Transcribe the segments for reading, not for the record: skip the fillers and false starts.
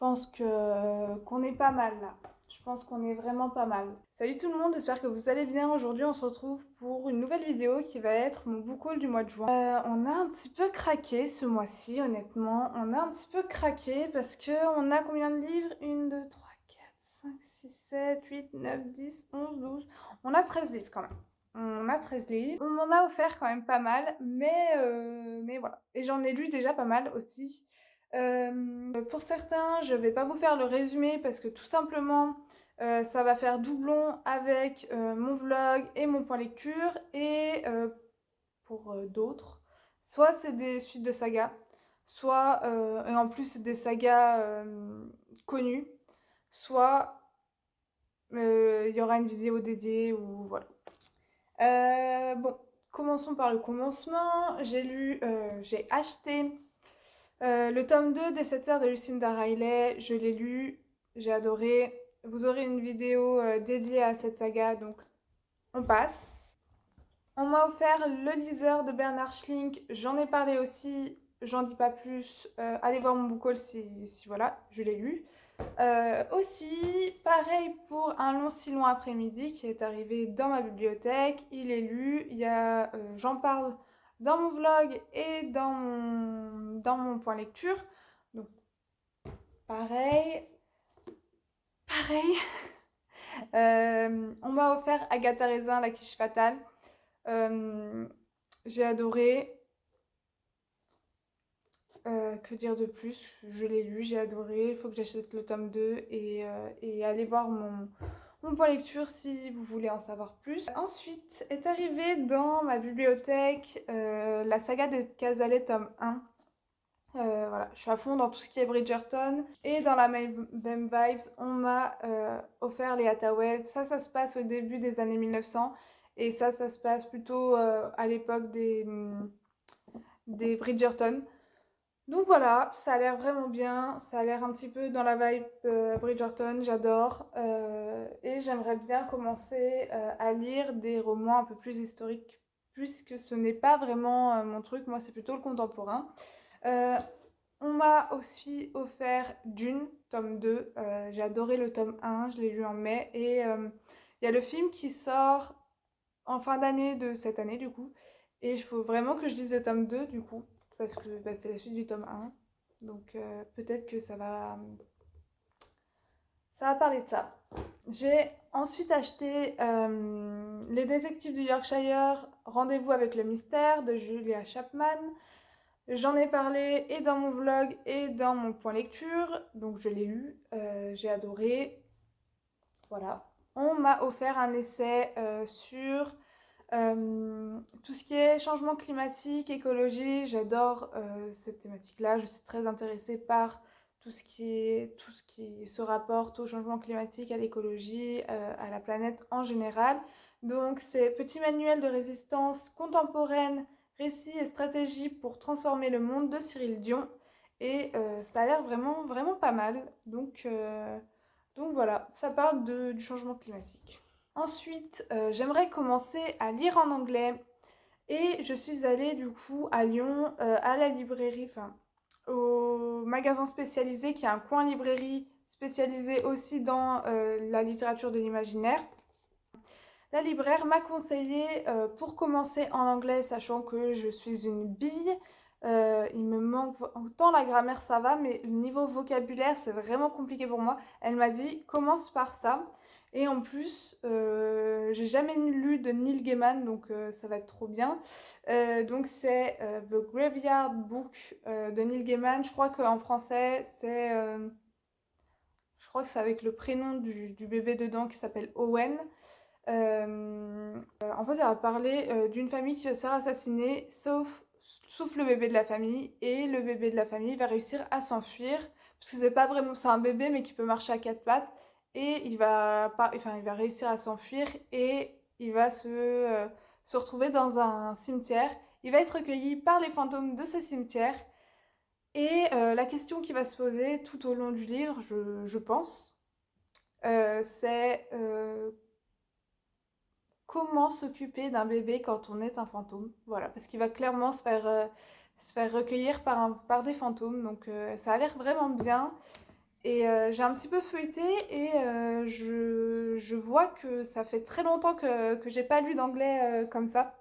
pense qu'on est pas mal là. Je pense qu'on est vraiment pas mal. Salut tout le monde, j'espère que vous allez bien. Aujourd'hui, on se retrouve pour une nouvelle vidéo qui va être mon book haul du mois de juin. On a un petit peu craqué ce mois-ci, honnêtement. On a un petit peu craqué parce que on a combien de livres? 1, 2, 3, 4, 5, 6, 7, 8, 9, 10, 11, 12. On a 13 livres quand même. On a 13 livres. On m'en a offert quand même pas mal, mais voilà. Et j'en ai lu déjà pas mal aussi. Pour certains, je vais pas vous faire le résumé parce que tout simplement, ça va faire doublon avec mon vlog et mon point lecture. Et pour d'autres, soit c'est des suites de sagas, soit, et en plus c'est des sagas connues, soit il y aura une vidéo dédiée ou voilà. Bon, commençons par le commencement. J'ai acheté le tome 2 des 7 sœurs de Lucinda Riley. Je l'ai lu, j'ai adoré. Vous aurez une vidéo dédiée à cette saga, donc on passe. On m'a offert le liseur de Bernard Schlink, j'en ai parlé aussi, j'en dis pas plus. Allez voir mon book haul si voilà, je l'ai lu. Aussi, pareil pour Un long si long après-midi qui est arrivé dans ma bibliothèque. Il est lu, j'en parle dans mon vlog et dans mon point lecture. Donc pareil. On m'a offert Agatha Raisin, La quiche fatale. J'ai adoré. Que dire de plus? Je l'ai lu, j'ai adoré. Il faut que j'achète le tome 2 et allez voir mon point lecture si vous voulez en savoir plus. Ensuite est arrivée dans ma bibliothèque la saga des Casalets tome 1. Voilà, je suis à fond dans tout ce qui est Bridgerton. Et dans la même vibes, on m'a offert les Hathaway. Ça se passe au début des années 1900. Et ça se passe plutôt à l'époque des Bridgerton. Donc voilà, ça a l'air vraiment bien, ça a l'air un petit peu dans la vibe Bridgerton, j'adore. Et j'aimerais bien commencer à lire des romans un peu plus historiques, puisque ce n'est pas vraiment mon truc, moi c'est plutôt le contemporain. Euh, on m'a aussi offert Dune, tome 2. J'ai adoré le tome 1, je l'ai lu en mai. Et il y a le film qui sort en fin d'année de cette année du coup. Et il faut vraiment que je lise le tome 2 du coup, parce que bah, c'est la suite du tome 1. Donc peut-être que ça va parler de ça. J'ai ensuite acheté Les détectives du Yorkshire, Rendez-vous avec le mystère de Julia Chapman. J'en ai parlé et dans mon vlog et dans mon point lecture, donc je l'ai lu, j'ai adoré. Voilà. On m'a offert un essai sur tout ce qui est changement climatique, écologie. J'adore cette thématique-là. Je suis très intéressée par tout ce qui se rapporte au changement climatique, à l'écologie, à la planète en général. Donc c'est Petit manuel de résistance contemporaine, récits et stratégies pour transformer le monde de Cyril Dion. Et ça a l'air vraiment, vraiment pas mal. Donc voilà, ça parle du changement climatique. Ensuite, j'aimerais commencer à lire en anglais et je suis allée du coup à Lyon, à la librairie, enfin au magasin spécialisé qui est un coin librairie spécialisé aussi dans la littérature de l'imaginaire. La libraire m'a conseillé pour commencer en anglais, sachant que je suis une bille. Il me manque autant la grammaire ça va, mais le niveau vocabulaire c'est vraiment compliqué pour moi. Elle m'a dit commence par ça. Et en plus, j'ai jamais lu de Neil Gaiman, donc ça va être trop bien. Donc c'est The Graveyard Book de Neil Gaiman. Je crois qu'en français je crois que c'est avec le prénom du bébé dedans qui s'appelle Owen. En fait, ça va parler d'une famille qui va se faire assassiner, sauf le bébé de la famille. Et le bébé de la famille va réussir à s'enfuir, parce que c'est pas vraiment, c'est un bébé mais qui peut marcher à quatre pattes. Et il va réussir à s'enfuir et il va se retrouver dans un cimetière. Il va être recueilli par les fantômes de ce cimetière. Et la question qui va se poser tout au long du livre, je pense, c'est comment s'occuper d'un bébé quand on est un fantôme. Voilà, parce qu'il va clairement se faire recueillir par des fantômes. Donc ça a l'air vraiment bien. Et j'ai un petit peu feuilleté et je vois que ça fait très longtemps que j'ai pas lu d'anglais comme ça.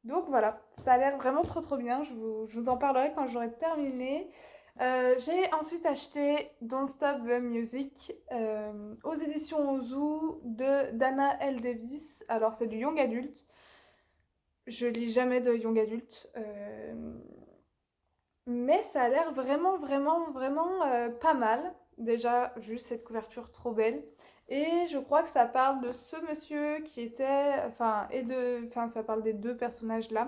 Donc voilà, ça a l'air vraiment trop trop bien. Je vous en parlerai quand j'aurai terminé. J'ai ensuite acheté Don't Stop the Music aux éditions Ozu de Dana L. Davis. Alors c'est du young adulte. Je lis jamais de young adulte. Mais ça a l'air vraiment, vraiment, vraiment pas mal. Déjà, juste cette couverture trop belle. Et je crois que ça parle de ce monsieur qui était, enfin, ça parle des deux personnages là,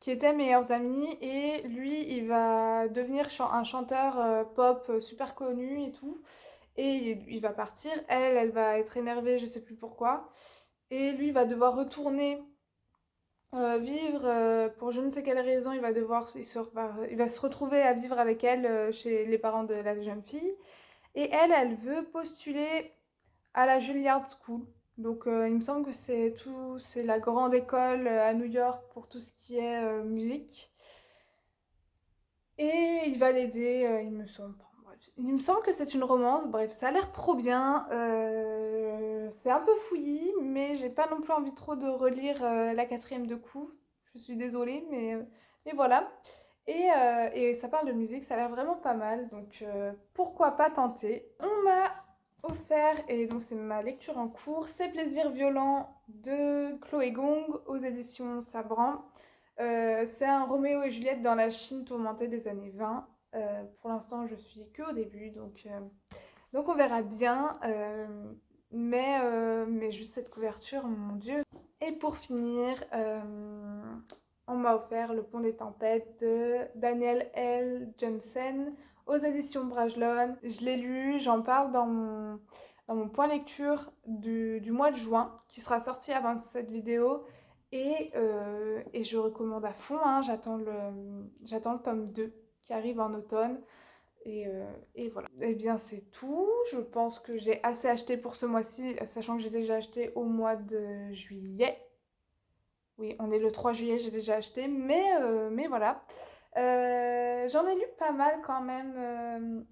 qui étaient meilleurs amis. Et lui, il va devenir un chanteur pop super connu et tout. Et il va partir. Elle va être énervée, je sais plus pourquoi. Et lui, il va devoir retourner vivre pour je ne sais quelle raison, il va se retrouver à vivre avec elle chez les parents de la jeune fille. Et elle veut postuler à la Juilliard School. Donc il me semble que c'est la grande école à New York pour tout ce qui est musique. Et il va l'aider, il me semble. Enfin, bref. Il me semble que c'est une romance. Bref, ça a l'air trop bien. C'est un peu fouillis, mais j'ai pas non plus envie trop de relire la quatrième de coup. Je suis désolée, mais voilà. Et ça parle de musique, ça a l'air vraiment pas mal. Donc pourquoi pas tenter. On m'a offert, et donc c'est ma lecture en cours, C'est plaisirs violents de Chloé Gong aux éditions Sabran. C'est un Roméo et Juliette dans la Chine tourmentée des années 20. Pour l'instant, je suis que au début, donc on verra bien. Mais juste cette couverture, mon Dieu. Et pour finir, on m'a offert Le Pont des Tempêtes de Daniel L. Johnson aux éditions Brajlon. Je l'ai lu, j'en parle dans mon point lecture du mois de juin, qui sera sorti avant cette vidéo. Et je recommande à fond, hein, j'attends le tome 2 qui arrive en automne. Et voilà. Eh bien, c'est tout. Je pense que j'ai assez acheté pour ce mois-ci, sachant que j'ai déjà acheté au mois de juillet. Oui, on est le 3 juillet, j'ai déjà acheté, mais voilà. J'en ai lu pas mal quand même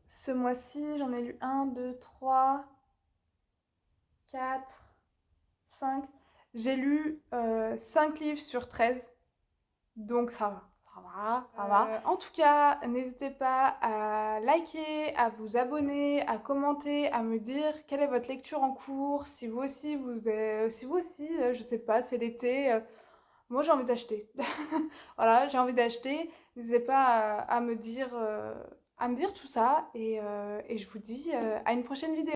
ce mois-ci. J'en ai lu 1, 2, 3, 4, 5. J'ai lu 5 livres sur 13. Donc ça va, ça va, ça va. En tout cas, n'hésitez pas à liker, à vous abonner, à commenter, à me dire quelle est votre lecture en cours, si vous aussi, je sais pas, c'est l'été, moi j'ai envie d'acheter. Voilà, j'ai envie d'acheter. N'hésitez pas à me dire tout ça et je vous dis à une prochaine vidéo.